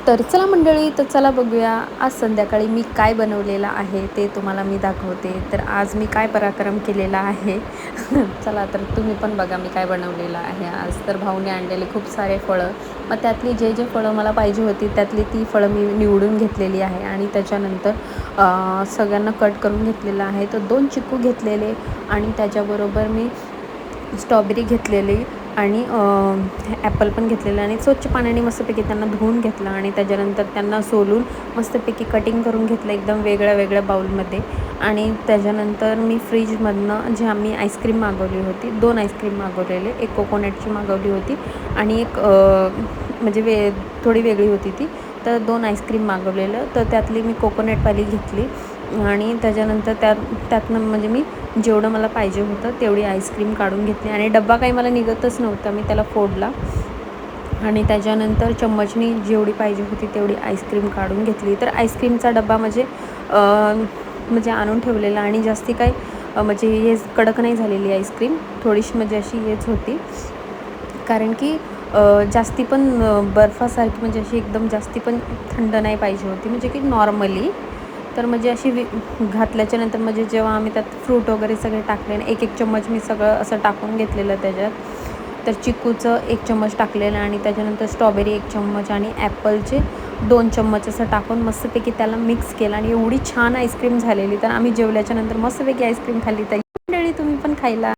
तर चला मंडळी, तर चला बघूया आज संध्याकाळी मी काय बनवलेलं आहे ते तुम्हाला मी दाखवते. तर आज मी काय पराक्रम केलेला आहे चला तर तुम्ही पण बघा मी काय बनवलेलं आहे आज. तर भाऊने आणलेले खूप सारे फळं, मग त्यातली जे जे फळं मला पाहिजे होती त्यातली ती फळं मी निवडून घेतलेली आहे आणि त्याच्यानंतर सगळ्यांना कट करून घेतलेलं आहे. तर 2 चिकू घेतलेले आणि त्याच्याबरोबर मी स्ट्रॉबेरी घेतलेली आणि ॲपल पण घेतलेलं आणि स्वच्छ पाण्याने मस्तपैकी त्यांना धुवून घेतलं आणि त्याच्यानंतर त्यांना सोलून मस्तपैकी कटिंग करून घेतलं एकदम वेगळ्या वेगळ्या बाऊलमध्ये. आणि त्याच्यानंतर मी फ्रीजमधनं जे आम्ही आईस्क्रीम मागवली होती, 2 आईस्क्रीम मागवलेले, एक कोकोनटची मागवली होती आणि एक म्हणजे थोडी वेगळी होती ती. तर 2 आईस्क्रीम मागवलेलं, तर त्यातली मी कोकोनटवाली घेतली आणि त्याच्यानंतर त्यातनं म्हणजे मी जेवढं मला पाहिजे होतं तेवढी आईस्क्रीम काढून घेतली आणि डब्बा काही मला निघतच नव्हता, मी त्याला फोडला आणि त्याच्यानंतर चम्मचनी जेवढी पाहिजे होती तेवढी आईस्क्रीम काढून घेतली. तर आईस्क्रीमचा डब्बा म्हणजे आणून ठेवलेला आणि जास्ती काही म्हणजे हे कडक नाही झालेली आईस्क्रीम, थोडीशी म्हणजे अशी हेच होती, कारण की जास्ती पण बर्फासारखी म्हणजे अशी एकदम जास्ती पण थंड नाही पाहिजे होती, म्हणजे की नॉर्मली. तर म्हणजे अशी घातल्याच्या नंतर म्हणजे जेव्हा आम्ही त्यात फ्रूट वगैरे सगळे टाकले आणि एक चम्मच मी सगळं असं टाकून घेतलेलं त्याच्यात. तर चिकूचं 1 चम्मच टाकलेलं आणि त्याच्यानंतर स्ट्रॉबेरी 1 चम्मच आणि ॲपलचे 2 चम्मच असं टाकून मस्तपैकी त्याला मिक्स केलं आणि एवढी छान आईस्क्रीम झालेली. तर आम्ही जेवल्याच्या नंतर मस्तपैकी आईस्क्रीम खाल्ली. तर मंडळी तुम्ही पण खायला